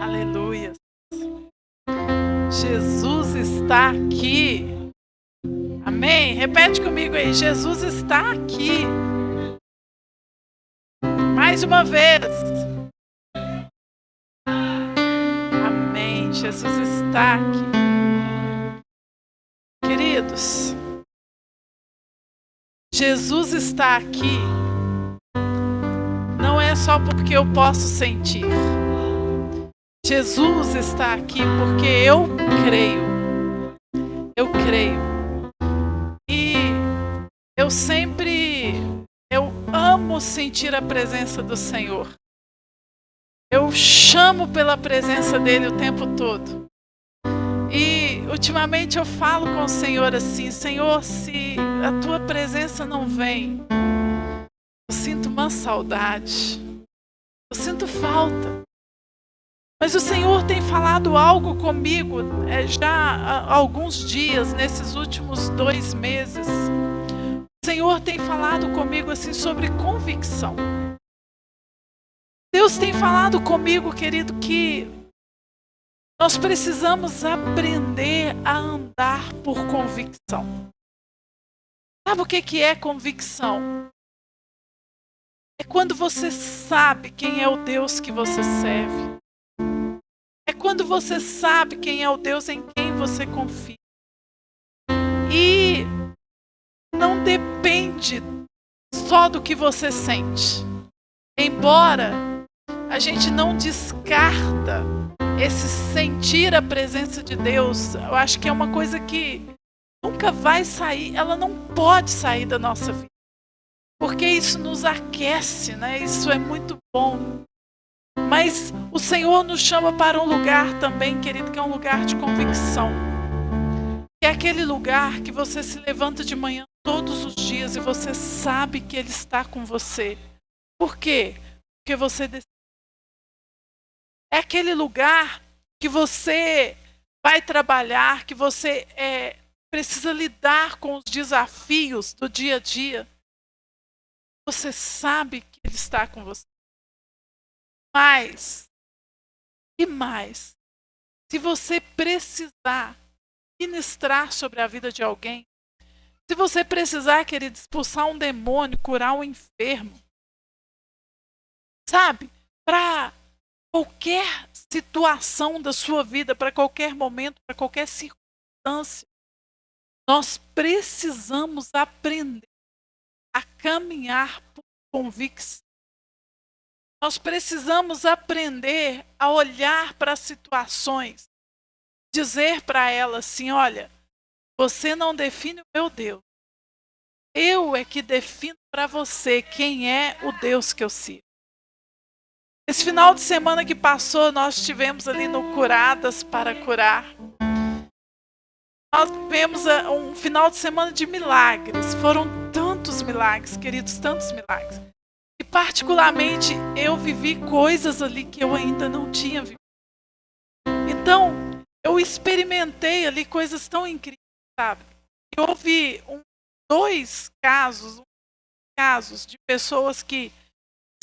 Aleluia. Jesus está aqui. Amém? Repete comigo aí. Jesus está aqui. Mais uma vez. Amém. Jesus está aqui. Queridos, Jesus está aqui. Não é só porque eu posso sentir. Jesus está aqui porque eu creio. Eu creio. E eu amo sentir a presença do Senhor. Eu chamo pela presença dele o tempo todo. E ultimamente eu falo com o Senhor assim: Senhor, se a tua presença não vem, eu sinto uma saudade. Eu sinto falta. Mas o Senhor tem falado algo comigo já há alguns dias, nesses últimos 2 meses. O Senhor tem falado comigo assim sobre convicção. Deus tem falado comigo, querido, que nós precisamos aprender a andar por convicção. Sabe o que é convicção? É quando você sabe quem é o Deus que você serve. É quando você sabe quem é o Deus em quem você confia. E não depende só do que você sente. Embora a gente não descarta esse sentir a presença de Deus, eu acho que é uma coisa que nunca vai sair, ela não pode sair da nossa vida. Porque isso nos aquece, né? Isso é muito bom. Mas o Senhor nos chama para um lugar também, querido, que é um lugar de convicção. É aquele lugar que você se levanta de manhã todos os dias e você sabe que Ele está com você. Por quê? Porque você decide. É aquele lugar que você vai trabalhar, que você precisa lidar com os desafios do dia a dia. Você sabe que Ele está com você. Mas, e mais, se você precisar ministrar sobre a vida de alguém, se você precisar, querido, expulsar um demônio, curar um enfermo, sabe, para qualquer situação da sua vida, para qualquer momento, para qualquer circunstância, nós precisamos aprender a caminhar por convicção. Nós precisamos aprender a olhar para as situações, dizer para elas assim: olha, você não define o meu Deus. Eu é que defino para você quem é o Deus que eu sirvo. Esse final de semana que passou, nós estivemos ali no Curadas para Curar. Nós tivemos um final de semana de milagres. Foram tantos milagres, queridos, tantos milagres. E particularmente eu vivi coisas ali que eu ainda não tinha vivido. Então, eu experimentei ali coisas tão incríveis, sabe? E houve 2 casos de pessoas que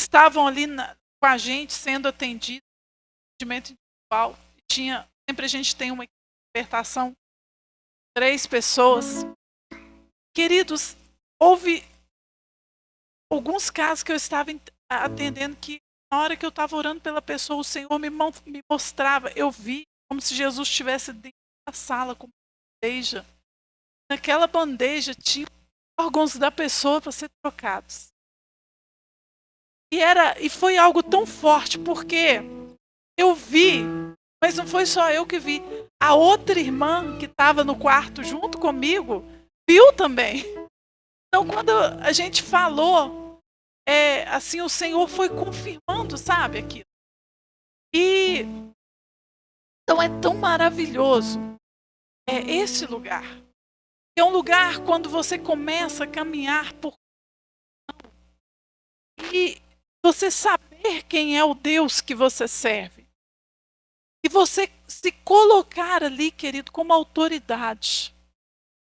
estavam ali com a gente sendo atendidas, atendimento individual. Sempre a gente tem uma libertação, 3 pessoas. Queridos, houve alguns casos que eu estava atendendo que na hora que eu estava orando pela pessoa, o Senhor me mostrava, eu vi como se Jesus estivesse dentro da sala com uma bandeja. Naquela bandeja tinha órgãos da pessoa para ser trocados. E foi algo tão forte, porque eu vi, mas não foi só eu que vi. A outra irmã que estava no quarto junto comigo, viu também. Então, quando a gente falou, assim, o Senhor foi confirmando, sabe, aquilo. E então é tão maravilhoso esse lugar. É um lugar quando você começa a caminhar por e você saber quem é o Deus que você serve. E você se colocar ali, querido, como autoridade.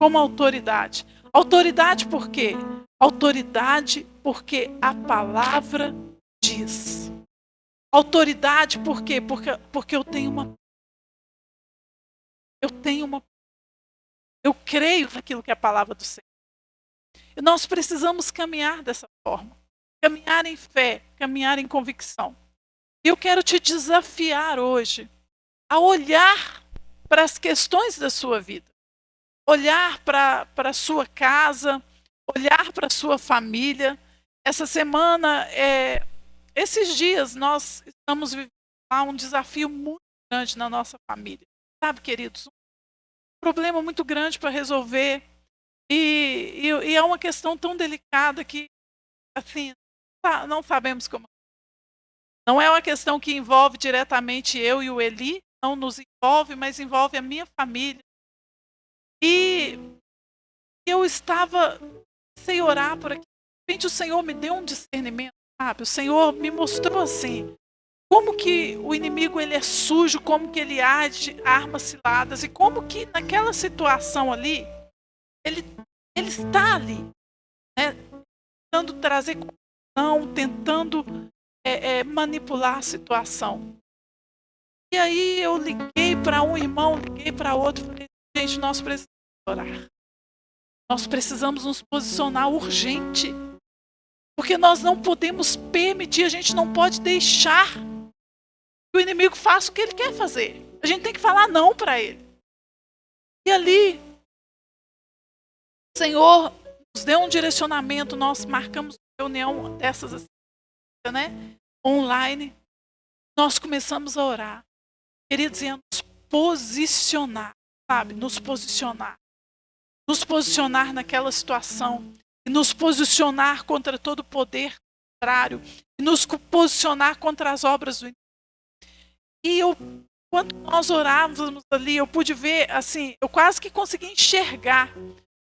Como autoridade. Autoridade por quê? Autoridade porque a palavra diz. autoridade, por quê? Porque eu tenho uma. Eu creio naquilo que é a palavra do Senhor. E nós precisamos caminhar dessa forma. Caminhar em fé, caminhar em convicção. E eu quero te desafiar hoje a olhar para as questões da sua vida. Olhar para a sua casa, olhar para a sua família. Essa semana, esses dias, nós estamos vivendo um desafio muito grande na nossa família. Sabe, queridos? Um problema muito grande para resolver. E é uma questão tão delicada que, assim, não sabemos como. Não é uma questão que envolve diretamente eu e o Eli, não nos envolve, mas envolve a minha família. E eu estava sem orar por aqui. De repente o Senhor me deu um discernimento, sabe? O Senhor me mostrou assim, como que o inimigo ele é sujo, como que ele age, armas ciladas, e como que naquela situação ali, ele está ali, né? Tentando trazer confusão, tentando manipular a situação. E aí eu liguei para um irmão, liguei para outro, falei, gente, nós precisamos orar. Nós precisamos nos posicionar urgente. Porque nós não podemos permitir, a gente não pode deixar que o inimigo faça o que ele quer fazer. A gente tem que falar não para ele. E ali, o Senhor nos deu um direcionamento, nós marcamos uma reunião dessas assim, né? Online. Nós começamos a orar. Queridos, e a nos posicionar, sabe? Nos posicionar. Nos posicionar naquela situação. E nos posicionar contra todo poder contrário. E nos posicionar contra as obras do inimigo. E quando nós orávamos ali, eu pude ver, assim, eu quase que consegui enxergar.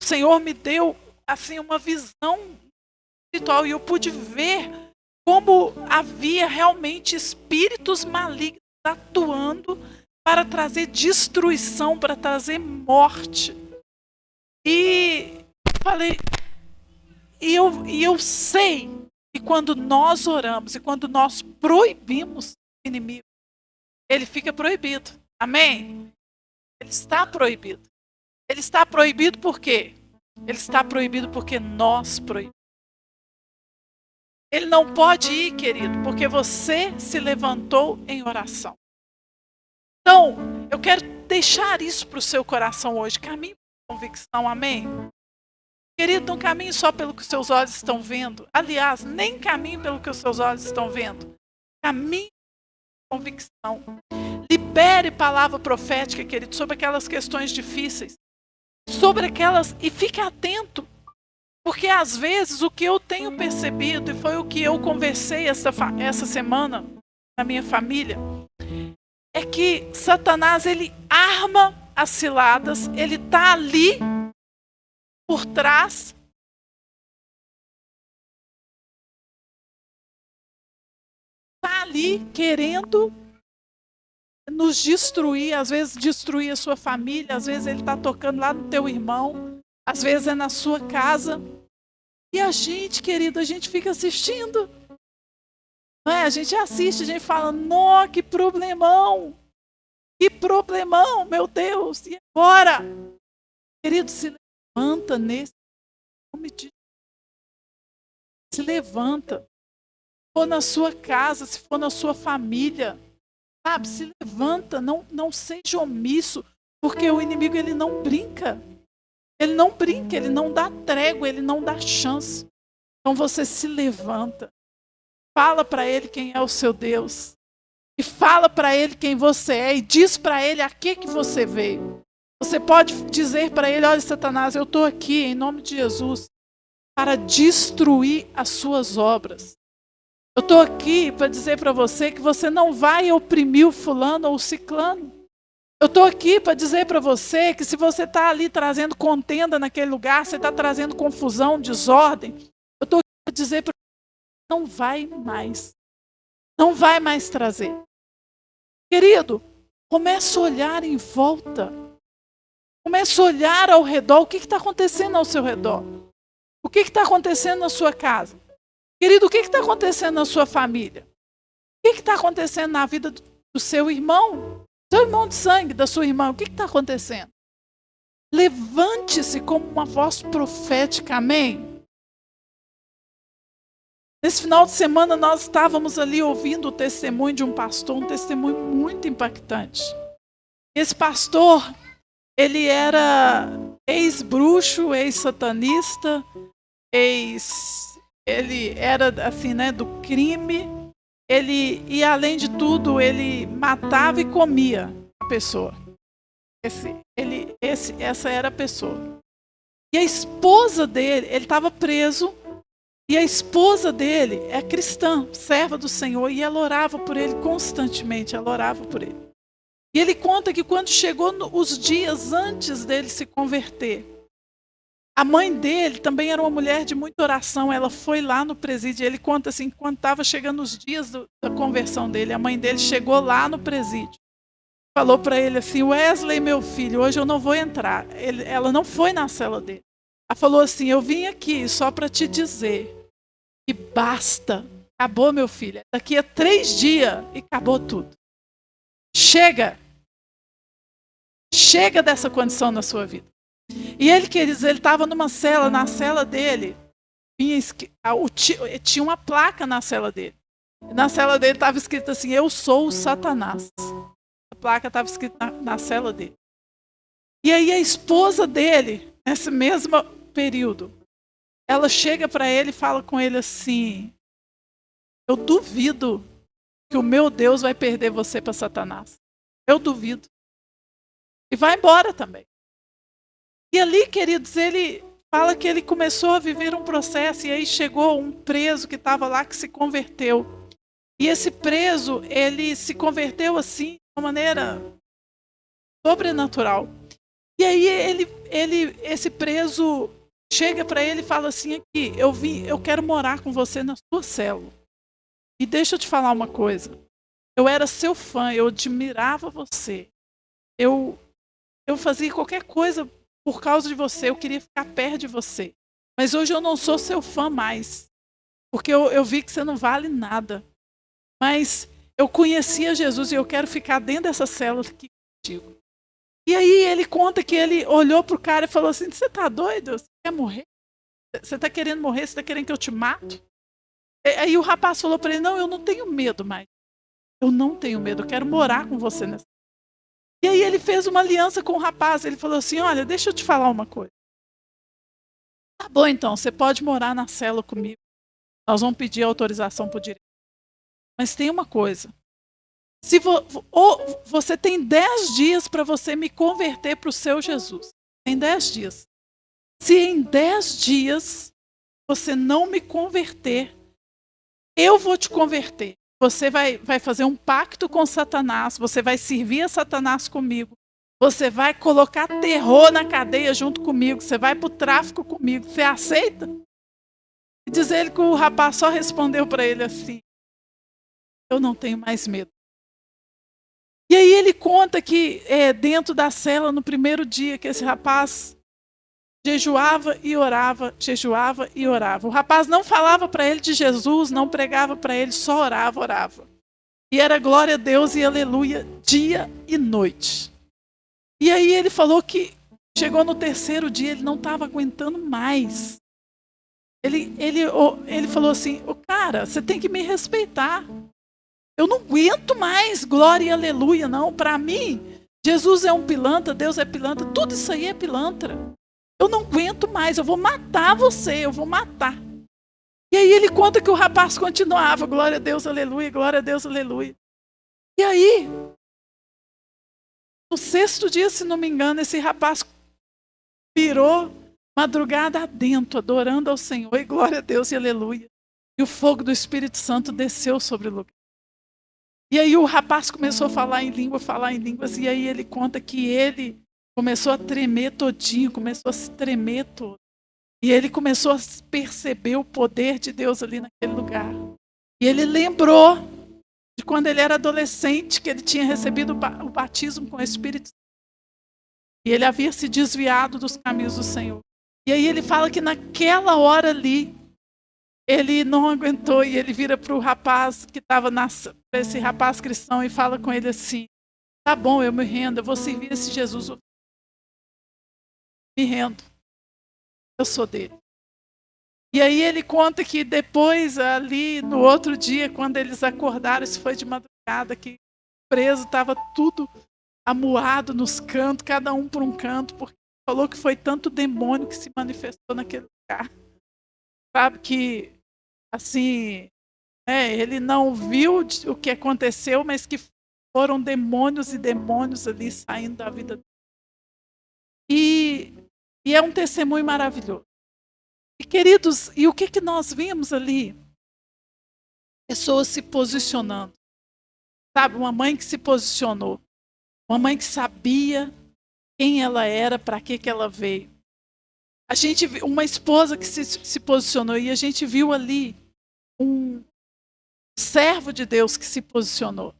O Senhor me deu, assim, uma visão espiritual. E eu pude ver como havia realmente espíritos malignos atuando para trazer destruição, para trazer morte. E falei, e eu sei que quando nós oramos e quando nós proibimos o inimigo, ele fica proibido. Amém? Ele está proibido. Ele está proibido por quê? Ele está proibido porque nós proibimos. Ele não pode ir, querido, porque você se levantou em oração. Então, eu quero deixar isso para o seu coração hoje. Caminhe com convicção, amém? Querido, não caminhe só pelo que os seus olhos estão vendo. Aliás, nem caminhe pelo que os seus olhos estão vendo. Caminhe com convicção. Libere palavra profética, querido, sobre aquelas questões difíceis. Sobre aquelas... E fique atento. Porque às vezes o que eu tenho percebido, e foi o que eu conversei essa semana na minha família, é que Satanás, ele arma as ciladas, ele está ali por trás. Está ali querendo nos destruir, às vezes destruir a sua família, às vezes ele está tocando lá no teu irmão, às vezes é na sua casa. E a gente, querido, a gente fica assistindo. Não é? A gente assiste, a gente fala, nó, que problemão. Que problemão, meu Deus. E agora? Querido, se levanta nesse nome de Jesus. Se levanta. Se for na sua casa, se for na sua família. Sabe, se levanta, não seja omisso. Porque o inimigo, ele não brinca. Ele não brinca, ele não dá trégua, ele não dá chance. Então você se levanta. Fala para ele quem é o seu Deus. E fala para ele quem você é. E diz para ele a que você veio. Você pode dizer para ele, olha, Satanás, eu estou aqui em nome de Jesus para destruir as suas obras. Eu estou aqui para dizer para você que você não vai oprimir o fulano ou o ciclano. Eu estou aqui para dizer para você que se você está ali trazendo contenda naquele lugar, você está trazendo confusão, desordem. Eu estou aqui para dizer para você que não vai mais. Não vai mais trazer. Querido, comece a olhar em volta. Comece a olhar ao redor. O que está acontecendo ao seu redor? O que está acontecendo na sua casa? Querido, o que está acontecendo na sua família? O que está acontecendo na vida do seu irmão? Seu irmão de sangue, da sua irmã, o que está acontecendo? Levante-se como uma voz profética, amém? Nesse final de semana nós estávamos ali ouvindo o testemunho de um pastor, um testemunho muito impactante. Esse pastor, ele era ex-bruxo, ex-satanista, ele era assim, né, do crime. E além de tudo, ele matava e comia a pessoa. Essa era a pessoa. E a esposa dele, ele estava preso, e a esposa dele é cristã, serva do Senhor, e ela orava por ele constantemente, ela orava por ele. E ele conta que quando chegou os dias antes dele se converter, a mãe dele também era uma mulher de muita oração, ela foi lá no presídio, ele conta assim, quando estava chegando os dias da conversão dele, a mãe dele chegou lá no presídio, falou para ele assim, Wesley, meu filho, hoje eu não vou entrar. Ela não foi na cela dele. Ela falou assim, eu vim aqui só para te dizer que basta, acabou meu filho, daqui a 3 dias e acabou tudo. Chega dessa condição na sua vida. E ele, queridos, ele estava numa cela, na cela dele, tinha uma placa na cela dele. Na cela dele estava escrito assim, eu sou o Satanás. A placa estava escrita na cela dele. E aí a esposa dele, nesse mesmo período, ela chega para ele e fala com ele assim, eu duvido que o meu Deus vai perder você para Satanás. Eu duvido. E vai embora também. E ali, queridos, ele fala que ele começou a viver um processo e aí chegou um preso que estava lá que se converteu. E esse preso, ele se converteu assim, de uma maneira sobrenatural. E aí esse preso chega para ele e fala assim, aqui, eu quero morar com você na sua célula. E deixa eu te falar uma coisa. Eu era seu fã, eu admirava você. Eu fazia qualquer coisa por causa de você, eu queria ficar perto de você. Mas hoje eu não sou seu fã mais. Porque eu vi que você não vale nada. Mas eu conhecia Jesus e eu quero ficar dentro dessa célula aqui contigo. E aí ele conta que ele olhou pro cara e falou assim, você está doido? Você quer morrer? Você está querendo morrer? Você está querendo que eu te mato? Aí o rapaz falou para ele, não, eu não tenho medo mais. Eu não tenho medo, eu quero morar com você nessa. E aí ele fez uma aliança com o rapaz. Ele falou assim, olha, deixa eu te falar uma coisa. Tá bom então, você pode morar na cela comigo. Nós vamos pedir autorização para o diretor. Mas tem uma coisa. Você tem 10 dias para você me converter para o seu Jesus. Tem 10 dias. Se em 10 dias você não me converter, eu vou te converter. Você vai fazer um pacto com Satanás, você vai servir a Satanás comigo, você vai colocar terror na cadeia junto comigo, você vai para o tráfico comigo, você aceita? E diz ele que o rapaz só respondeu para ele assim, eu não tenho mais medo. E aí ele conta que dentro da cela, no primeiro dia que esse rapaz jejuava e orava, jejuava e orava. O rapaz não falava para ele de Jesus, não pregava para ele, só orava. E era glória a Deus e aleluia, dia e noite. E aí ele falou que chegou no terceiro dia, ele não estava aguentando mais. Ele falou assim, cara, você tem que me respeitar. Eu não aguento mais glória e aleluia, não. Para mim, Jesus é um pilantra, Deus é pilantra, tudo isso aí é pilantra. Eu não aguento mais, eu vou matar você, eu vou matar. E aí ele conta que o rapaz continuava, glória a Deus, aleluia, glória a Deus, aleluia. E aí, no 6º dia, se não me engano, esse rapaz virou madrugada adentro, adorando ao Senhor, e glória a Deus e aleluia. E o fogo do Espírito Santo desceu sobre o lugar. E aí o rapaz começou a falar em línguas, e aí ele conta que ele começou a tremer todinho, começou a se tremer todo. E ele começou a perceber o poder de Deus ali naquele lugar. E ele lembrou de quando ele era adolescente, que ele tinha recebido o batismo com o Espírito Santo. E ele havia se desviado dos caminhos do Senhor. E aí ele fala que naquela hora ali, ele não aguentou e ele vira para o rapaz que estava para esse rapaz cristão e fala com ele assim: tá bom, eu me rendo, eu vou servir esse Jesus, eu me rendo, eu sou dele. E aí ele conta que depois, ali no outro dia, quando eles acordaram, isso foi de madrugada, que o preso estava tudo amuado nos cantos, cada um por um canto, porque falou que foi tanto demônio que se manifestou naquele lugar. Sabe que, assim, ele não viu o que aconteceu, mas que foram demônios e demônios ali saindo da vida dele. E é um testemunho maravilhoso. E queridos, e o que nós vimos ali? Pessoas se posicionando. Sabe, uma mãe que se posicionou. Uma mãe que sabia quem ela era, para que ela veio. A gente viu uma esposa que se posicionou e a gente viu ali um servo de Deus que se posicionou.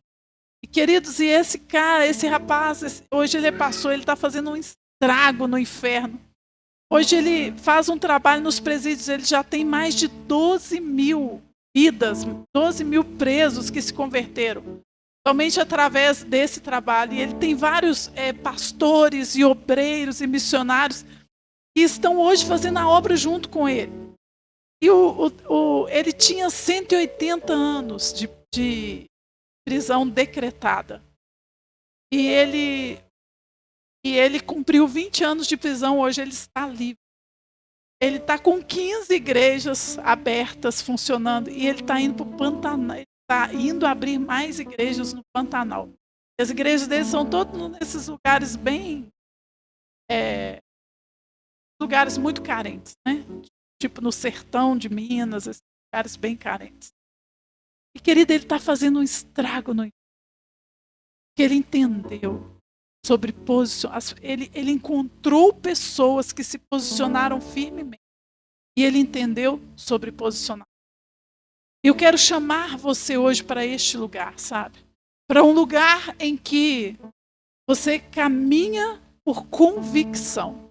E queridos, e esse cara, esse rapaz, hoje ele é pastor, ele está fazendo um estrago no inferno. Hoje ele faz um trabalho nos presídios, ele já tem mais de 12 mil vidas, 12 mil presos que se converteram. Somente através desse trabalho. E ele tem vários pastores e obreiros e missionários que estão hoje fazendo a obra junto com ele. E ele tinha 180 anos de prisão decretada. E ele cumpriu 20 anos de prisão, hoje ele está livre. Ele está com 15 igrejas abertas, funcionando, e ele está indo para o Pantanal, ele está indo abrir mais igrejas no Pantanal. E as igrejas dele são todos nesses lugares lugares muito carentes, né? Tipo no sertão de Minas, esses lugares bem carentes. E querido, ele está fazendo um estrago no que ele entendeu sobre posicionamento. Ele encontrou pessoas que se posicionaram firmemente. E ele entendeu sobre posicionamento. Eu quero chamar você hoje para este lugar, sabe? Para um lugar em que você caminha por convicção.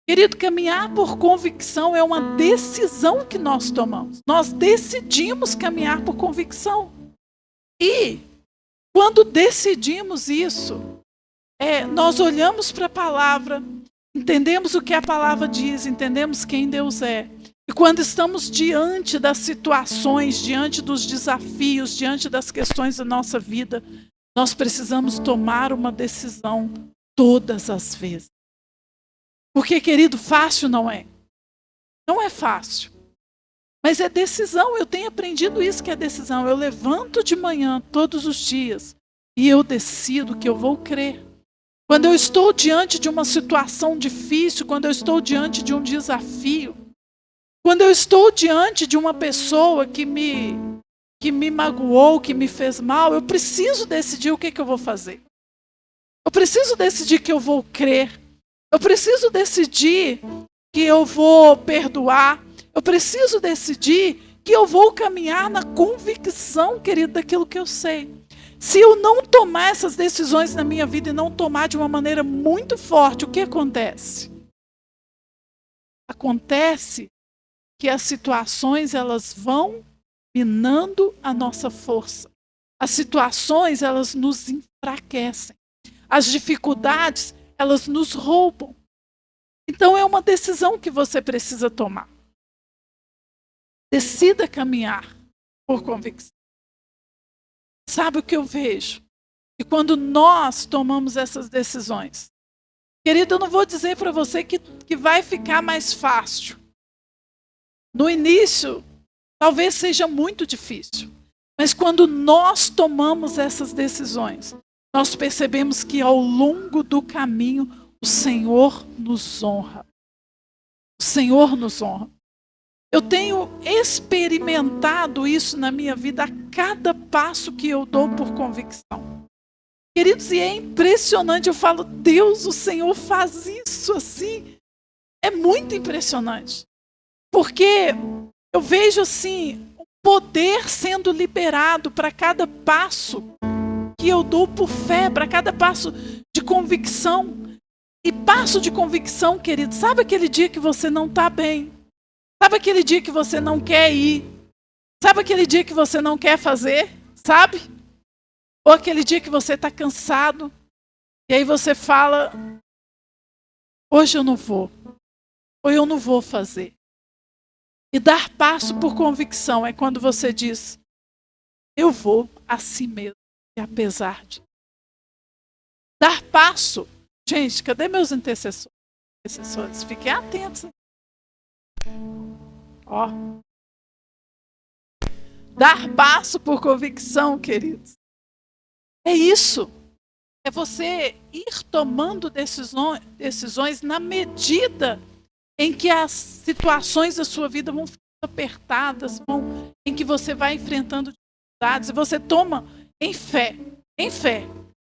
Querido, caminhar por convicção é uma decisão que nós tomamos. Nós decidimos caminhar por convicção. E quando decidimos isso, nós olhamos para a palavra, entendemos o que a palavra diz, entendemos quem Deus é. E quando estamos diante das situações, diante dos desafios, diante das questões da nossa vida, nós precisamos tomar uma decisão todas as vezes. Porque, querido, fácil não é. Não é fácil. Mas é decisão. Eu tenho aprendido isso que é decisão. Eu levanto de manhã todos os dias e eu decido que eu vou crer. Quando eu estou diante de uma situação difícil, quando eu estou diante de um desafio, quando eu estou diante de uma pessoa que me magoou, que me fez mal, eu preciso decidir o que eu vou fazer. Eu preciso decidir que eu vou crer. Eu preciso decidir que eu vou perdoar. Eu preciso decidir que eu vou caminhar na convicção, querido, daquilo que eu sei. Se eu não tomar essas decisões na minha vida e não tomar de uma maneira muito forte, o que acontece? Acontece que as situações elas vão minando a nossa força. As situações elas nos enfraquecem. As dificuldades elas nos roubam. Então é uma decisão que você precisa tomar. Decida caminhar por convicção. Sabe o que eu vejo? E quando nós tomamos essas decisões, querido, eu não vou dizer para você que vai ficar mais fácil. No início, talvez seja muito difícil. Mas quando nós tomamos essas decisões, nós percebemos que ao longo do caminho, o Senhor nos honra. O Senhor nos honra. Eu tenho experimentado isso na minha vida a cada passo que eu dou por convicção. Queridos, e é impressionante, eu falo, Deus, o Senhor faz isso assim. É muito impressionante. Porque eu vejo assim, o poder sendo liberado para cada passo que eu dou por fé, para cada passo de convicção. E passo de convicção, querido, sabe aquele dia que você não está bem? Sabe aquele dia que você não quer ir? Sabe aquele dia que você não quer fazer? Sabe? Ou aquele dia que você está cansado. E aí você fala, hoje eu não vou. Ou eu não vou fazer. E dar passo por convicção é quando você diz, eu vou assim mesmo, e apesar de. Dar passo. Gente, cadê meus intercessores? Fiquem atentos. Ó. Dar passo por convicção, queridos. É isso. É você ir tomando decisões na medida em que as situações da sua vida vão ficando apertadas, em que você vai enfrentando dificuldades, e você toma em fé. Em fé.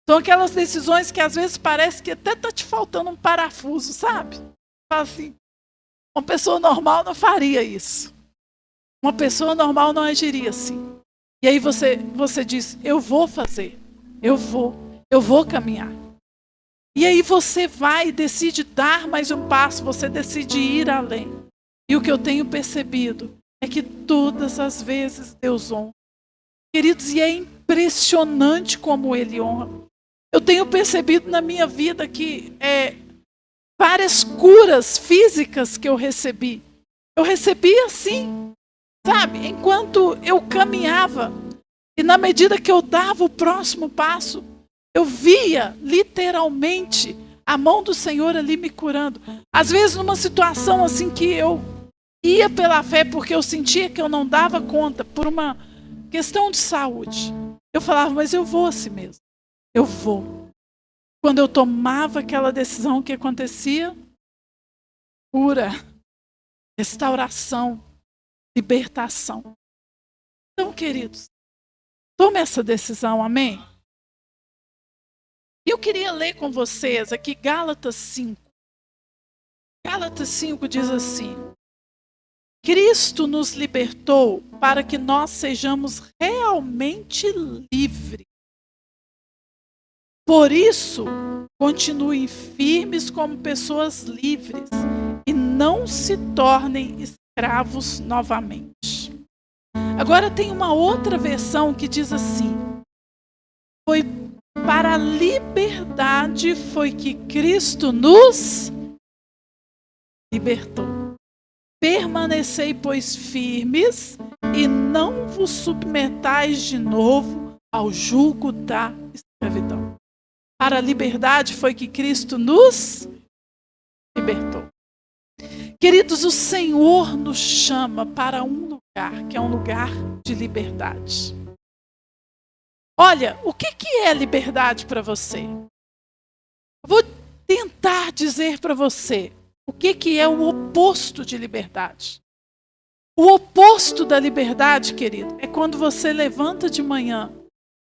São aquelas decisões que às vezes parece que até está te faltando um parafuso, sabe? Fala assim, uma pessoa normal não faria isso. Uma pessoa normal não agiria assim. E aí você diz, eu vou fazer, eu vou caminhar. E aí você vai e decide dar mais um passo, você decide ir além. E o que eu tenho percebido é que todas as vezes Deus honra. Queridos, e é impressionante como Ele honra. Eu tenho percebido na minha vida que várias curas físicas que eu recebi assim, sabe? Enquanto eu caminhava, e na medida que eu dava o próximo passo, eu via literalmente a mão do Senhor ali me curando. Às vezes numa situação assim que eu ia pela fé porque eu sentia que eu não dava conta por uma questão de saúde. Eu falava, mas eu vou assim mesmo. Eu vou. Quando eu tomava aquela decisão, o que acontecia? Cura, restauração, libertação. Então, queridos, tome essa decisão, amém? E eu queria ler com vocês aqui Gálatas 5. Gálatas 5 diz assim: Cristo nos libertou para que nós sejamos realmente livres. Por isso, continuem firmes como pessoas livres e não se tornem escravos novamente. Agora tem uma outra versão que diz assim: foi para a liberdade foi que Cristo nos libertou. Permanecei, pois, firmes e não vos submetais de novo ao jugo da escravidão. Para a liberdade foi que Cristo nos libertou. Queridos, o Senhor nos chama para um lugar, que é um lugar de liberdade. Olha, o que é liberdade para você? Eu vou tentar dizer para você o que é o oposto de liberdade. O oposto da liberdade, querido, é quando você levanta de manhã,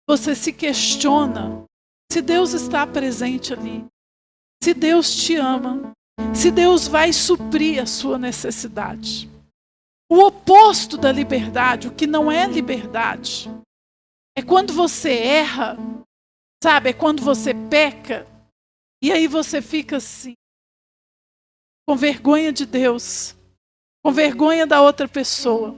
você se questiona se Deus está presente ali, se Deus te ama, se Deus vai suprir a sua necessidade. O oposto da liberdade, o que não é liberdade, é quando você erra, sabe? É quando você peca, e aí você fica assim, com vergonha de Deus, com vergonha da outra pessoa.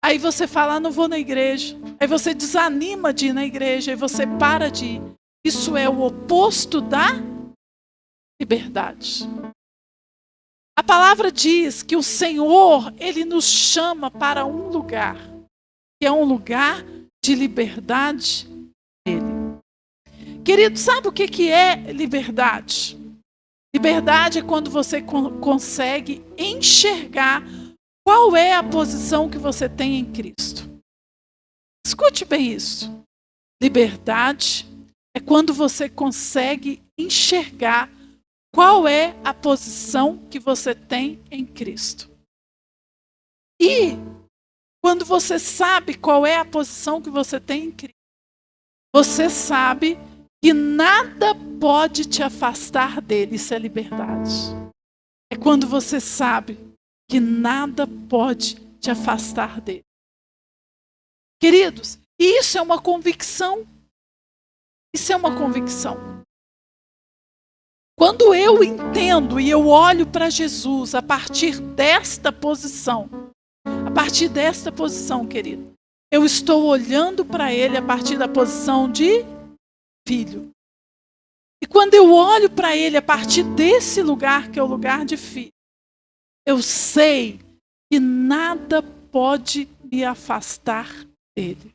Aí você fala, não vou na igreja. Aí você desanima de ir na igreja, aí você para de ir. Isso é o oposto da liberdade. A palavra diz que o Senhor, Ele nos chama para um lugar, que é um lugar de liberdade dele. Querido, sabe o que é liberdade? Liberdade é quando você consegue enxergar qual é a posição que você tem em Cristo. Escute bem isso. Liberdade é quando você consegue enxergar qual é a posição que você tem em Cristo. E quando você sabe qual é a posição que você tem em Cristo, você sabe que nada pode te afastar dele. Isso é liberdade. É quando você sabe que nada pode te afastar dele. Queridos, isso é uma convicção. Isso é uma convicção. Quando eu entendo e eu olho para Jesus a partir desta posição, querido, eu estou olhando para Ele a partir da posição de filho. E quando eu olho para Ele a partir desse lugar, que é o lugar de filho, eu sei que nada pode me afastar dele.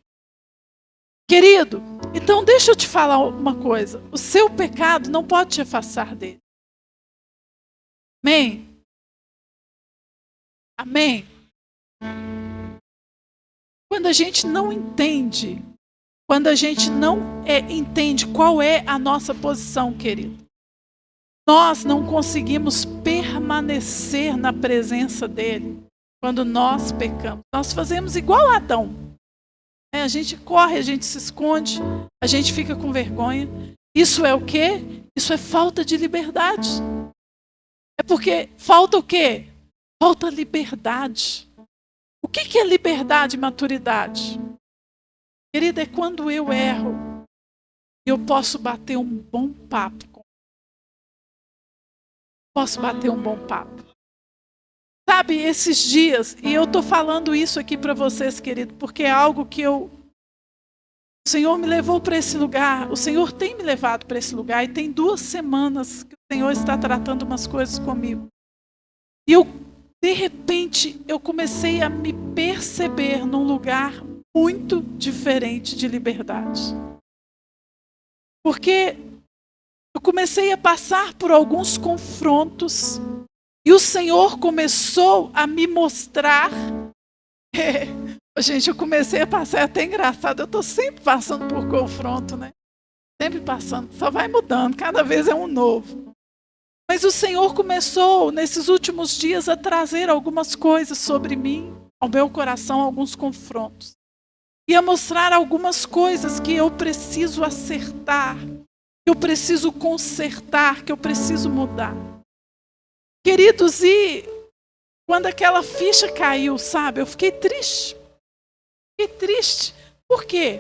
Querido, então deixa eu te falar uma coisa. O seu pecado não pode te afastar dele. Amém? Amém? Quando a gente não entende, entende qual é a nossa posição, querido, nós não conseguimos permanecer na presença dele quando nós pecamos. Nós fazemos igual a Adão. A gente corre, a gente se esconde, a gente fica com vergonha. Isso é o quê? Isso é falta de liberdade. É porque falta o quê? Falta liberdade. O que é liberdade e maturidade? Querida, é quando eu erro, eu posso bater um bom papo. Sabe, esses dias, e eu estou falando isso aqui para vocês, querido, porque é algo que o Senhor me levou para esse lugar, o Senhor tem me levado para esse lugar, e tem 2 semanas que o Senhor está tratando umas coisas comigo. E de repente, eu comecei a me perceber num lugar muito diferente de liberdade. Porque eu comecei a passar por alguns confrontos, e o Senhor começou a me mostrar. Gente, eu comecei a passar, é até engraçado, eu estou sempre passando por confronto, né? Sempre passando, só vai mudando, cada vez é um novo. Mas o Senhor começou, nesses últimos dias, a trazer algumas coisas sobre mim, ao meu coração, alguns confrontos. E a mostrar algumas coisas que eu preciso acertar, que eu preciso consertar, que eu preciso mudar. Queridos, e quando aquela ficha caiu, sabe, eu fiquei triste. Por quê?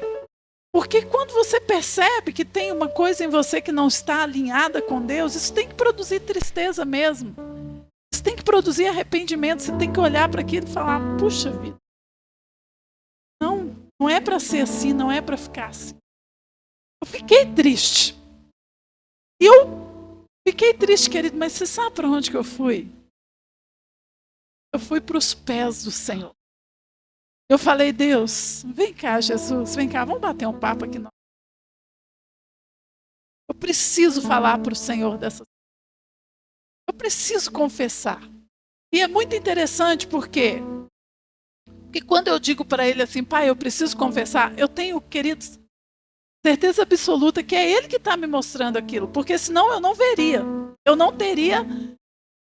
Porque quando você percebe que tem uma coisa em você que não está alinhada com Deus, isso tem que produzir tristeza mesmo. Isso tem que produzir arrependimento. Você tem que olhar para aquilo e falar, puxa vida, não é para ser assim, não é para ficar assim. Eu fiquei triste. Querido, mas você sabe para onde que eu fui? Eu fui para os pés do Senhor. Eu falei, Deus, vem cá, Jesus, vem cá, vamos bater um papo aqui. Não. Eu preciso falar para o Senhor dessas coisas. Eu preciso confessar. E é muito interessante porque quando eu digo para ele assim, pai, eu preciso confessar, eu tenho, queridos, certeza absoluta que é ele que está me mostrando aquilo, porque senão eu não veria. Eu não teria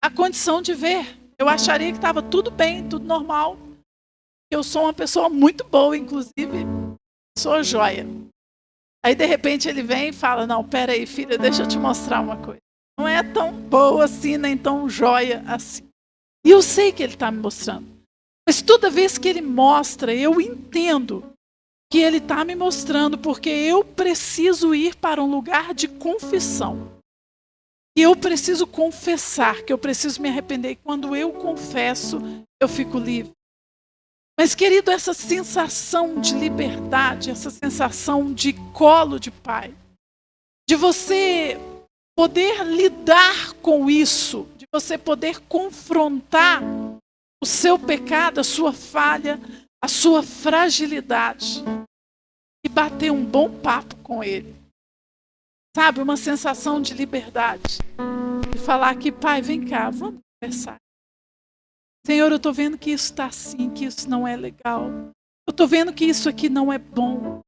a condição de ver. Eu acharia que estava tudo bem, tudo normal. Eu sou uma pessoa muito boa, inclusive, sou joia. Aí, de repente, ele vem e fala, não, peraí, filha, deixa eu te mostrar uma coisa. Não é tão boa assim, nem tão joia assim. E eu sei que ele está me mostrando. Mas toda vez que ele mostra, eu entendo que ele está me mostrando, porque eu preciso ir para um lugar de confissão. E eu preciso confessar, que eu preciso me arrepender. E quando eu confesso, eu fico livre. Mas, querido, essa sensação de liberdade, essa sensação de colo de pai, de você poder lidar com isso, de você poder confrontar o seu pecado, a sua falha, a sua fragilidade e bater um bom papo com ele. Sabe, uma sensação de liberdade. E falar aqui, pai, vem cá, vamos conversar. Senhor, eu estou vendo que isso está assim, que isso não é legal. Eu estou vendo que isso aqui não é bom.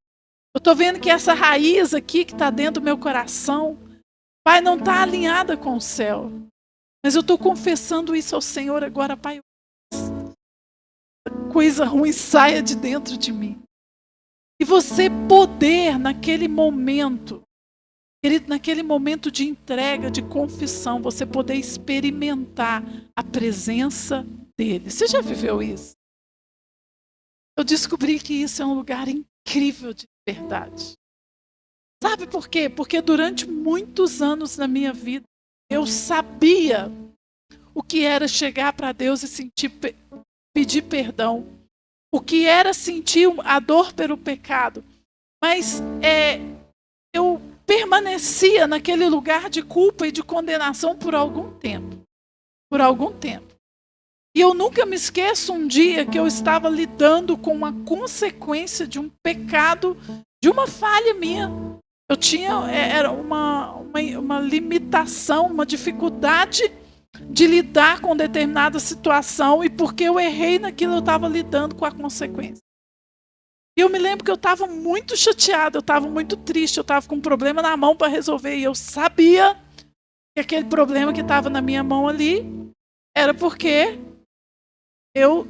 Eu estou vendo que essa raiz aqui que está dentro do meu coração, pai, não está alinhada com o céu. Mas eu estou confessando isso ao Senhor agora, pai. Coisa ruim saia de dentro de mim. E você poder, naquele momento, querido, naquele momento de entrega, de confissão, você poder experimentar a presença dele. Você já viveu isso? Eu descobri que isso é um lugar incrível de liberdade. Sabe por quê? Porque durante muitos anos na minha vida, eu sabia o que era chegar para Deus e pedir perdão. O que era sentir a dor pelo pecado. Mas eu permanecia naquele lugar de culpa e de condenação por algum tempo. Por algum tempo. E eu nunca me esqueço um dia que eu estava lidando com uma consequência de um pecado, de uma falha minha. Eu tinha era uma limitação, uma dificuldade de lidar com determinada situação, e porque eu errei naquilo, eu estava lidando com a consequência. E eu me lembro que eu estava muito chateada, eu estava muito triste, eu estava com um problema na mão para resolver, e eu sabia que aquele problema que estava na minha mão ali era porque eu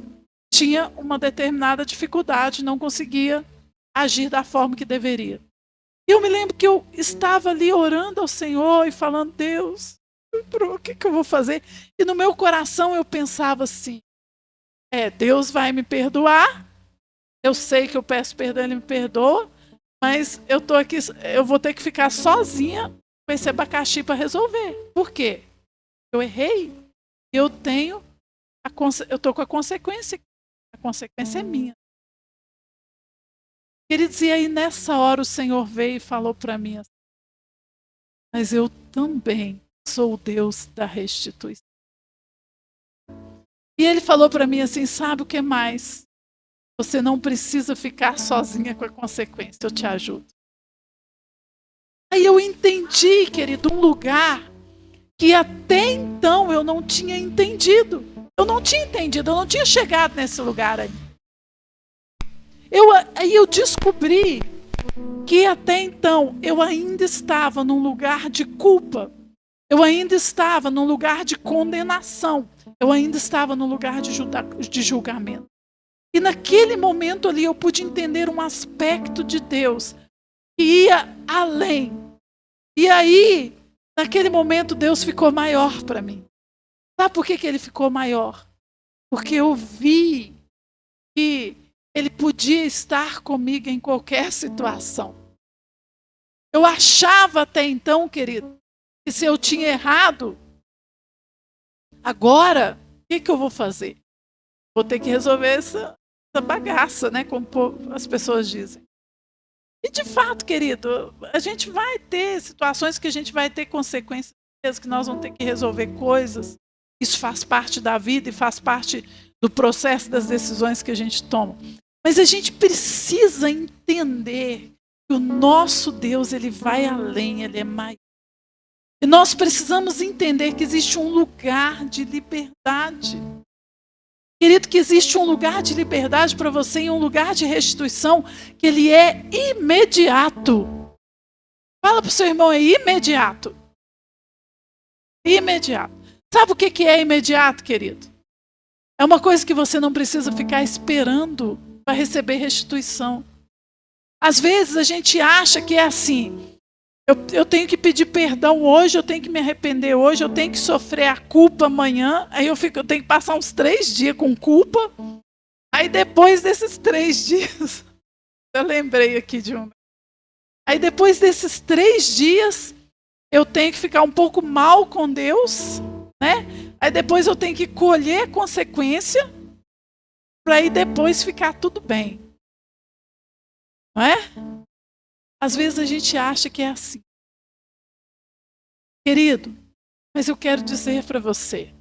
tinha uma determinada dificuldade, não conseguia agir da forma que deveria. E eu me lembro que eu estava ali orando ao Senhor e falando: Deus, o que eu vou fazer? E no meu coração eu pensava assim: Deus vai me perdoar, eu sei que eu peço perdão, Ele me perdoa, mas eu tô aqui, eu vou ter que ficar sozinha com esse abacaxi para resolver. Por quê? Eu errei, eu estou com a consequência é minha. Queridos, e aí nessa hora o Senhor veio e falou para mim assim: mas eu também sou o Deus da restituição. E Ele falou para mim assim: sabe o que mais? Você não precisa ficar sozinha com a consequência, eu te ajudo. Aí eu entendi, querido, um lugar que até então eu não tinha entendido. Eu não tinha chegado nesse lugar aí. Aí eu descobri que até então eu ainda estava num lugar de culpa. Eu ainda estava num lugar de condenação. Eu ainda estava num lugar de julgamento. E naquele momento ali eu pude entender um aspecto de Deus que ia além. E aí, naquele momento, Deus ficou maior para mim. Sabe por que Ele ficou maior? Porque eu vi que Ele podia estar comigo em qualquer situação. Eu achava até então, querido, que se eu tinha errado, agora, o que eu vou fazer? Vou ter que resolver essa bagaça, né? Como as pessoas dizem. E de fato, querido, a gente vai ter situações que a gente vai ter consequências, que nós vamos ter que resolver coisas. Isso faz parte da vida e faz parte do processo das decisões que a gente toma. Mas a gente precisa entender que o nosso Deus, Ele vai além, Ele é maior. E nós precisamos entender que existe um lugar de liberdade. Querido, que existe um lugar de liberdade para você e um lugar de restituição que ele é imediato. Fala para o seu irmão, é imediato. Imediato. Sabe o que é imediato, querido? É uma coisa que você não precisa ficar esperando para receber restituição. Às vezes a gente acha que é assim: eu tenho que pedir perdão hoje, eu tenho que me arrepender hoje, eu tenho que sofrer a culpa amanhã, aí eu tenho que passar uns 3 dias com culpa, aí depois desses 3 dias, eu lembrei aqui de um. Aí depois desses 3 dias, eu tenho que ficar um pouco mal com Deus, né? Aí depois eu tenho que colher a consequência, para aí depois ficar tudo bem. Não é? Às vezes a gente acha que é assim. Querido, mas eu quero dizer para você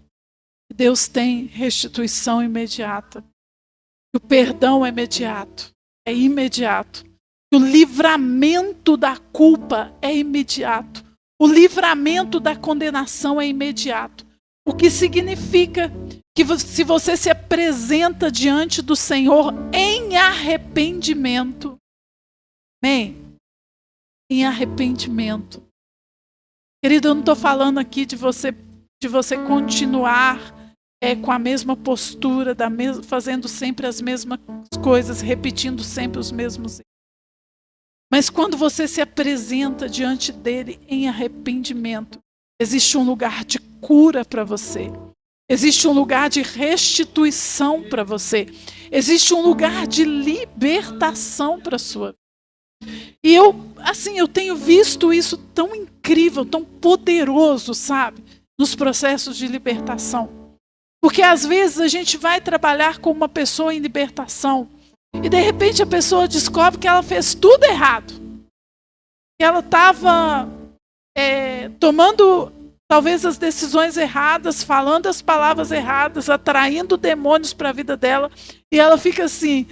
que Deus tem restituição imediata. Que o perdão é imediato. É imediato. Que o livramento da culpa é imediato. O livramento da condenação é imediato. O que significa que se você se apresenta diante do Senhor em arrependimento, amém? Em arrependimento. Querido, eu não estou falando aqui de você continuar com a mesma postura, fazendo sempre as mesmas coisas, repetindo sempre os mesmos erros. Mas quando você se apresenta diante dele em arrependimento, existe um lugar de cura para você. Existe um lugar de restituição para você. Existe um lugar de libertação para a sua vida. E eu tenho visto isso tão incrível, tão poderoso, sabe? nos processos de libertação. Porque às vezes a gente vai trabalhar com uma pessoa em libertação e de repente a pessoa descobre que ela fez tudo errado. Que ela estava tomando talvez as decisões erradas, falando as palavras erradas, atraindo demônios para a vida dela. E ela fica assim,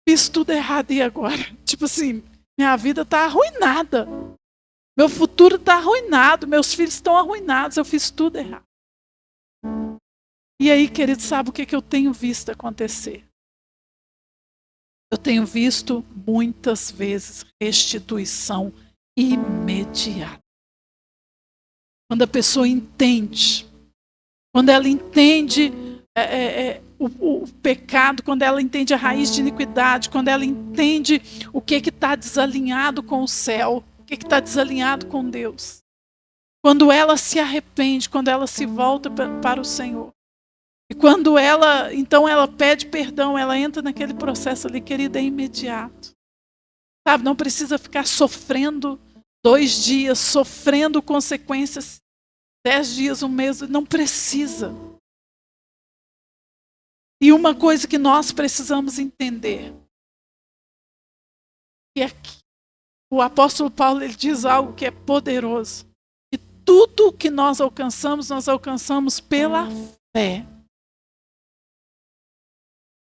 fiz tudo errado e agora? Tipo assim, minha vida está arruinada. Meu futuro está arruinado, meus filhos estão arruinados, eu fiz tudo errado. E aí, querido, sabe o que eu tenho visto acontecer? Eu tenho visto muitas vezes restituição imediata. Quando a pessoa entende, quando ela entende o pecado, quando ela entende a raiz de iniquidade, quando ela entende o que está desalinhado com o céu, o que está desalinhado com Deus. Quando ela se arrepende, quando ela se volta para o Senhor. E quando ela pede perdão, ela entra naquele processo ali, querida, é imediato. Sabe, não precisa ficar sofrendo 2 dias, sofrendo consequências 10 dias, 1 mês, não precisa. E uma coisa que nós precisamos entender, que aqui, o apóstolo Paulo ele diz algo que é poderoso, que tudo que nós alcançamos pela fé.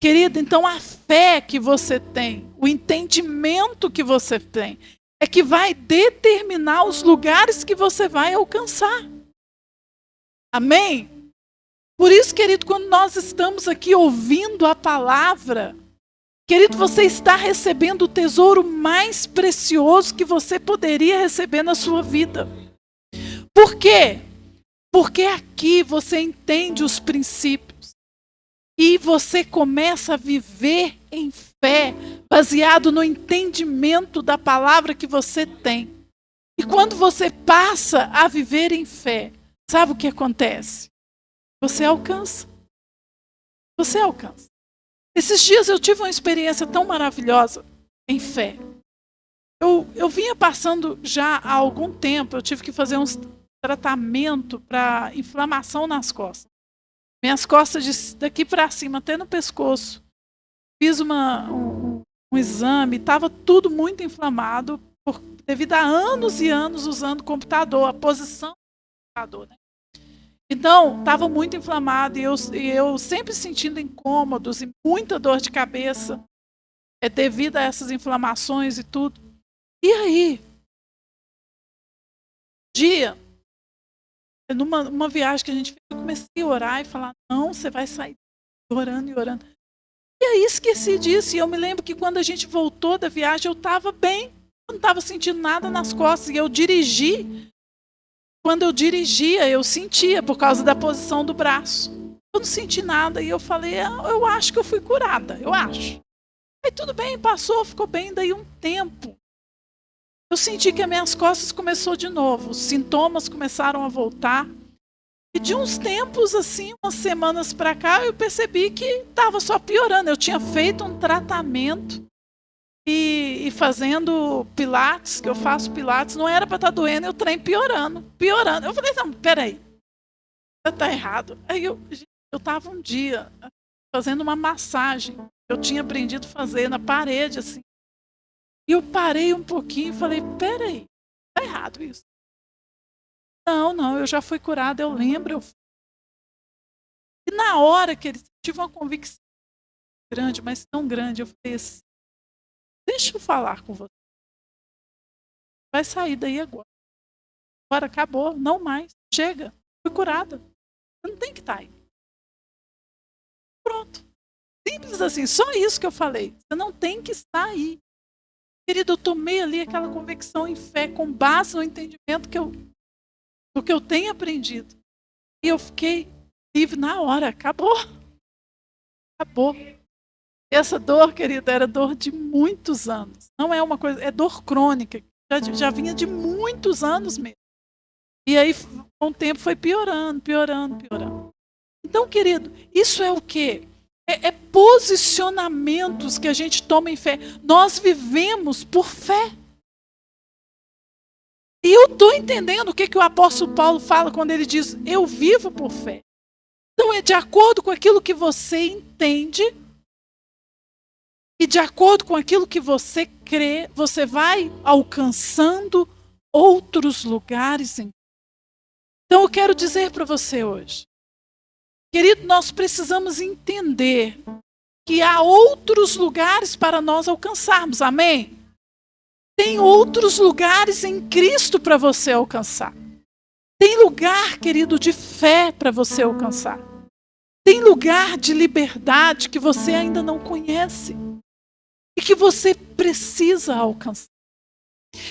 Querida, então a fé que você tem, o entendimento que você tem, é que vai determinar os lugares que você vai alcançar. Amém? Por isso, querido, quando nós estamos aqui ouvindo a palavra, querido, você está recebendo o tesouro mais precioso que você poderia receber na sua vida. Por quê? Porque aqui você entende os princípios e você começa a viver em fé, baseado no entendimento da palavra que você tem. E quando você passa a viver em fé, sabe o que acontece? Você alcança. Você alcança. Esses dias eu tive uma experiência tão maravilhosa em fé. Eu vinha passando já há algum tempo, eu tive que fazer um tratamento para inflamação nas costas. Minhas costas daqui para cima, até no pescoço. Fiz um exame, estava tudo muito inflamado, devido a anos e anos usando computador, a posição do computador, né? Então, estava muito inflamado e eu sempre sentindo incômodos e muita dor de cabeça devido a essas inflamações e tudo. E aí, dia, numa viagem que a gente fez, eu comecei a orar e falar, não, você vai sair orando e orando. E aí esqueci disso e eu me lembro que quando a gente voltou da viagem, eu estava bem, eu não estava sentindo nada nas costas e eu dirigi. Quando eu dirigia, eu sentia por causa da posição do braço. Eu não senti nada e eu falei, eu acho que eu fui curada, eu acho. Aí tudo bem, passou, ficou bem, daí um tempo. Eu senti que as minhas costas começou de novo, os sintomas começaram a voltar. E de uns tempos, assim, umas semanas para cá, eu percebi que estava só piorando. Eu tinha feito um tratamento e fazendo pilates, que eu faço pilates, não era para estar doendo, e o trem piorando. Eu falei, não, peraí, está errado. Aí eu estava um dia fazendo uma massagem, eu tinha aprendido a fazer na parede, assim. E eu parei um pouquinho e falei, peraí, está errado isso. Não, eu já fui curada, eu lembro. E na hora que eu tive uma convicção grande, mas tão grande, eu falei assim, deixa eu falar com você. Vai sair daí agora. Agora acabou, não mais. Chega, fui curada. Você não tem que estar aí. Pronto. Simples assim, só isso que eu falei. Você não tem que estar aí. Querido, eu tomei ali aquela convicção em fé, com base no entendimento do que eu tenho aprendido. E eu fiquei livre na hora. Acabou. Acabou. Essa dor, querida, era dor de muitos anos. Não é uma coisa, é dor crônica. Já vinha de muitos anos mesmo. E aí, com o tempo, foi piorando. Então, querido, isso é o quê? É posicionamentos que a gente toma em fé. Nós vivemos por fé. E eu estou entendendo o que o apóstolo Paulo fala quando ele diz, eu vivo por fé. Então é de acordo com aquilo que você entende e de acordo com aquilo que você crê, você vai alcançando outros lugares. Então eu quero dizer para você hoje, querido, nós precisamos entender que há outros lugares para nós alcançarmos, amém? Tem outros lugares em Cristo para você alcançar. Tem lugar, querido, de fé para você alcançar. Tem lugar de liberdade que você ainda não conhece e que você precisa alcançar.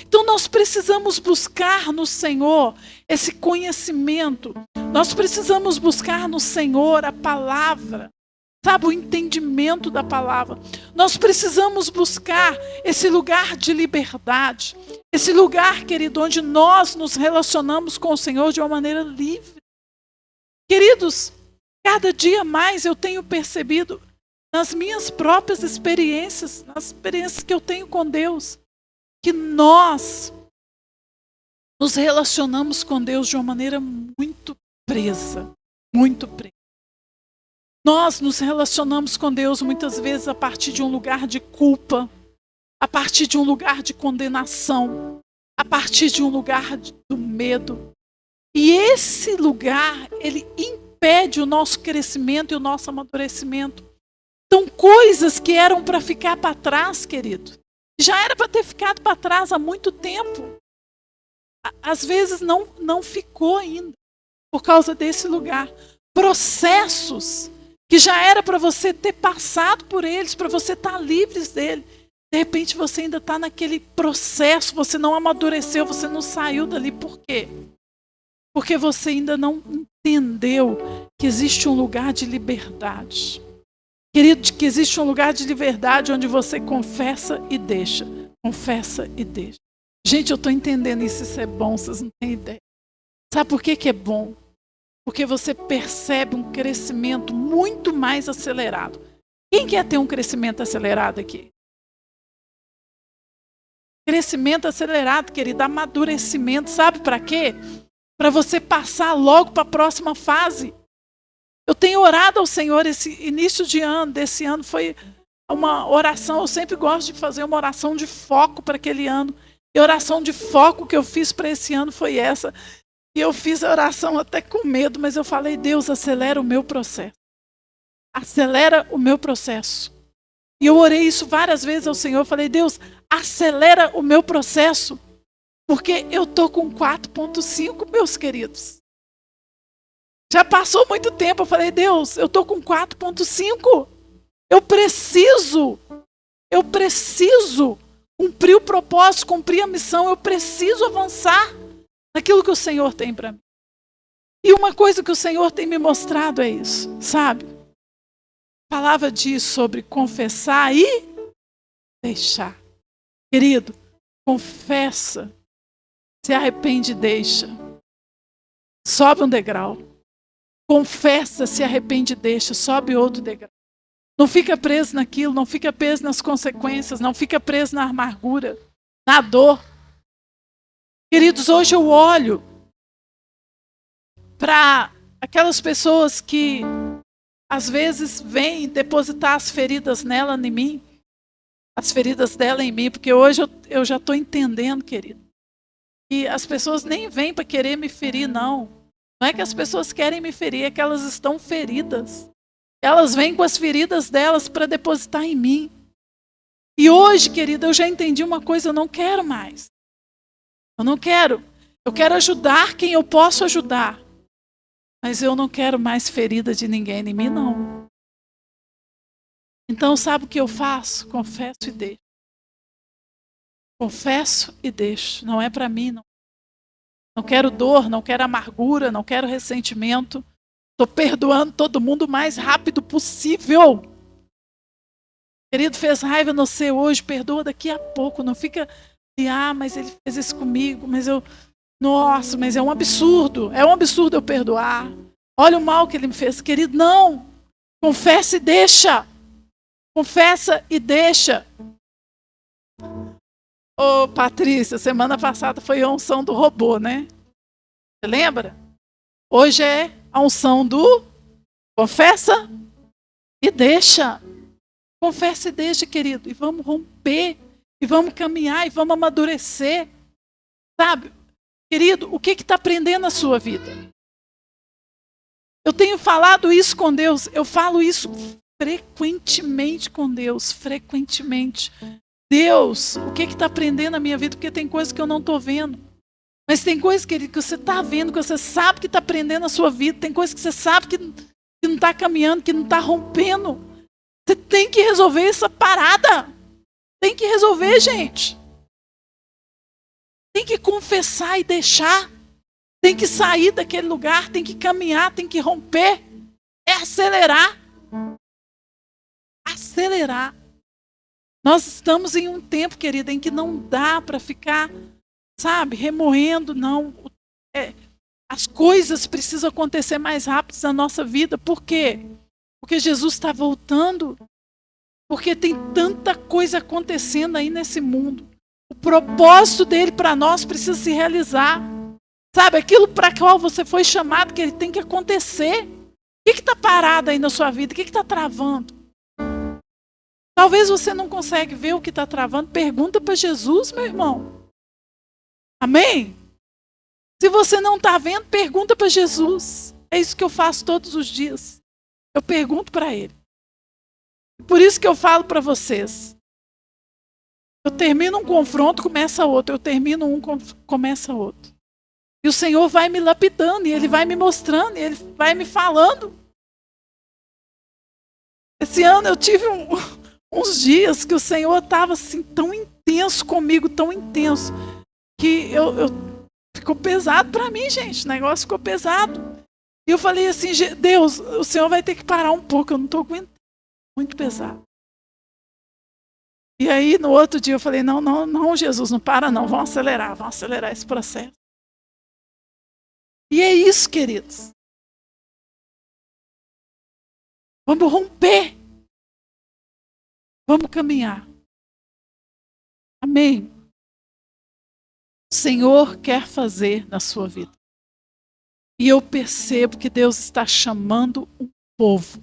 Então nós precisamos buscar no Senhor esse conhecimento. Nós precisamos buscar no Senhor a palavra. Sabe, o entendimento da palavra. Nós precisamos buscar esse lugar de liberdade. Esse lugar, querido, onde nós nos relacionamos com o Senhor de uma maneira livre. Queridos, cada dia mais eu tenho percebido nas minhas próprias experiências, nas experiências que eu tenho com Deus, que nós nos relacionamos com Deus de uma maneira muito presa, muito presa. Nós nos relacionamos com Deus muitas vezes a partir de um lugar de culpa, a partir de um lugar de condenação, a partir de um lugar do medo. E esse lugar, ele impede o nosso crescimento e o nosso amadurecimento. Então, coisas que eram para ficar para trás, querido, já era para ter ficado para trás há muito tempo. Às vezes não ficou ainda, por causa desse lugar. Processos que já era para você ter passado por eles, para você estar livre dele. De repente você ainda está naquele processo, você não amadureceu, você não saiu dali. Por quê? Porque você ainda não entendeu que existe um lugar de liberdade. Querido, que existe um lugar de liberdade onde você confessa e deixa. Confessa e deixa. Gente, eu estou entendendo isso é bom, vocês não têm ideia. Sabe por que é bom? Porque você percebe um crescimento muito mais acelerado. Quem quer ter um crescimento acelerado aqui? Crescimento acelerado, querido, amadurecimento. Sabe para quê? Para você passar logo para a próxima fase. Eu tenho orado ao Senhor, esse início de ano, desse ano, foi uma oração. Eu sempre gosto de fazer uma oração de foco para aquele ano. E a oração de foco que eu fiz para esse ano foi essa. E eu fiz a oração até com medo, mas eu falei, Deus, acelera o meu processo. Acelera o meu processo. E eu orei isso várias vezes ao Senhor. Eu falei, Deus, acelera o meu processo. Porque eu estou com 4,5, meus queridos. Já passou muito tempo. Eu falei, Deus, eu estou com 4,5. Eu preciso cumprir o propósito, cumprir a missão. Eu preciso avançar naquilo que o Senhor tem para mim. E uma coisa que o Senhor tem me mostrado é isso, sabe? A palavra diz sobre confessar e deixar. Querido, confessa, se arrepende e deixa. Sobe um degrau. Confessa, se arrepende e deixa. Sobe outro degrau. Não fica preso naquilo, não fica preso nas consequências, não fica preso na amargura, na dor. Queridos, hoje eu olho para aquelas pessoas que às vezes vêm depositar as feridas nela em mim, as feridas dela em mim, porque hoje eu já estou entendendo, querido, que as pessoas nem vêm para querer me ferir, não. Não é que as pessoas querem me ferir, é que elas estão feridas. Elas vêm com as feridas delas para depositar em mim. E hoje, querido, eu já entendi uma coisa, eu não quero mais. Eu não quero. Eu quero ajudar quem eu posso ajudar. Mas eu não quero mais ferida de ninguém em mim, não. Então, sabe o que eu faço? Confesso e deixo. Confesso e deixo. Não é para mim, não. Não quero dor, não quero amargura, não quero ressentimento. Estou perdoando todo mundo o mais rápido possível. Querido, fez raiva no você hoje, perdoa daqui a pouco. Não fica... mas ele fez isso comigo, mas mas é um absurdo eu perdoar. Olha o mal que ele me fez, querido, não, confessa e deixa, confessa e deixa. Ô, Patrícia, semana passada foi a unção do robô, né? Você lembra? Hoje é a unção do confessa e deixa. Confessa e deixa, querido. E vamos romper. E vamos caminhar. E vamos amadurecer. Sabe? Querido, o que está prendendo na sua vida? Eu tenho falado isso com Deus. Eu falo isso frequentemente com Deus. Frequentemente. Deus, o que está prendendo na minha vida? Porque tem coisas que eu não estou vendo. Mas tem coisas, querido, que você está vendo, que você sabe que está prendendo na sua vida. Tem coisas que você sabe que não está caminhando, que não está rompendo. Você tem que resolver essa parada. Tem que resolver, gente. Tem que confessar e deixar. Tem que sair daquele lugar, tem que caminhar, tem que romper. É acelerar. Acelerar. Nós estamos em um tempo, querida, em que não dá para ficar, sabe, remoendo, não. As coisas precisam acontecer mais rápido na nossa vida. Por quê? Porque Jesus está voltando. Porque tem tanta coisa acontecendo aí nesse mundo. O propósito dele para nós precisa se realizar. Sabe, aquilo para qual você foi chamado, que ele tem que acontecer. O que está parado aí na sua vida? O que está travando? Talvez você não consegue ver o que está travando. Pergunta para Jesus, meu irmão. Amém? Se você não está vendo, pergunta para Jesus. É isso que eu faço todos os dias. Eu pergunto para ele. Por isso que eu falo para vocês. Eu termino um confronto, começa outro. Eu termino um, começa outro. E o Senhor vai me lapidando, e Ele vai me mostrando, e Ele vai me falando. Esse ano eu tive uns dias que o Senhor estava assim, tão intenso comigo, tão intenso, que ficou pesado para mim, gente. O negócio ficou pesado. E eu falei assim, Deus, o Senhor vai ter que parar um pouco, eu não estou aguentando. Muito pesado. E aí, no outro dia, eu falei, não, Jesus, não para não, vamos acelerar esse processo. E é isso, queridos. Vamos romper. Vamos caminhar. Amém. O Senhor quer fazer na sua vida. E eu percebo que Deus está chamando um povo.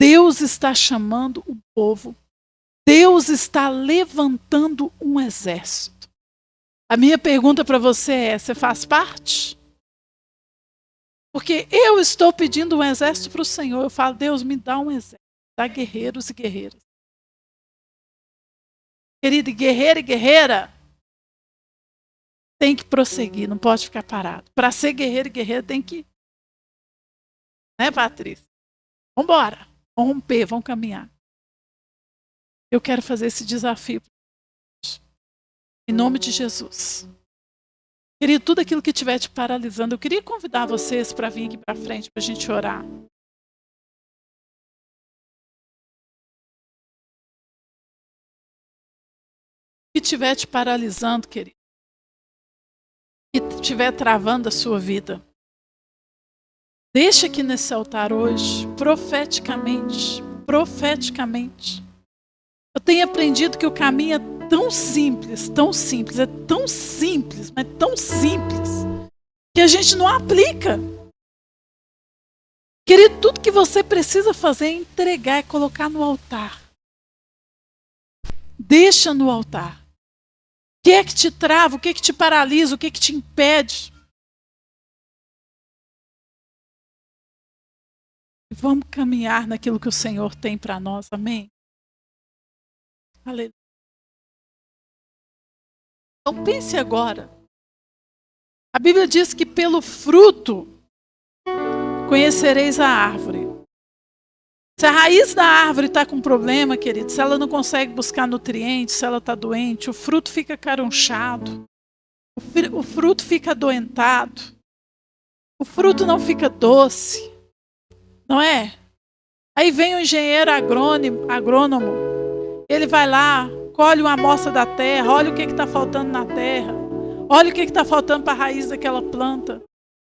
Deus está chamando um povo. Deus está levantando um exército. A minha pergunta para você é, você faz parte? Porque eu estou pedindo um exército para o Senhor. Eu falo, Deus, me dá um exército. Dá guerreiros e guerreiras. Querido, guerreiro e guerreira tem que prosseguir, não pode ficar parado. Para ser guerreiro e guerreira tem que... Né, Patrícia? Vamos embora. Vamos romper, vamos caminhar. Eu quero fazer esse desafio. Em nome de Jesus. Querido, tudo aquilo que estiver te paralisando, eu queria convidar vocês para vir aqui para frente para a gente orar. O que estiver te paralisando, querido, que estiver travando a sua vida, deixa aqui nesse altar hoje, profeticamente, eu tenho aprendido que o caminho é tão simples, mas tão simples, que a gente não aplica. Querido, tudo que você precisa fazer é entregar, é colocar no altar. Deixa no altar. O que é que te trava, o que é que te paralisa, o que é que te impede? Vamos caminhar naquilo que o Senhor tem para nós, amém? Aleluia. Então pense agora. A Bíblia diz que pelo fruto conhecereis a árvore. Se a raiz da árvore está com problema, querido, se ela não consegue buscar nutrientes, se ela está doente, o fruto fica carunchado, o fruto fica adoentado, o fruto não fica doce, não é? Aí vem o engenheiro agrônomo, ele vai lá, colhe uma amostra da terra, olha o que está faltando na terra, olha o que está faltando para a raiz daquela planta.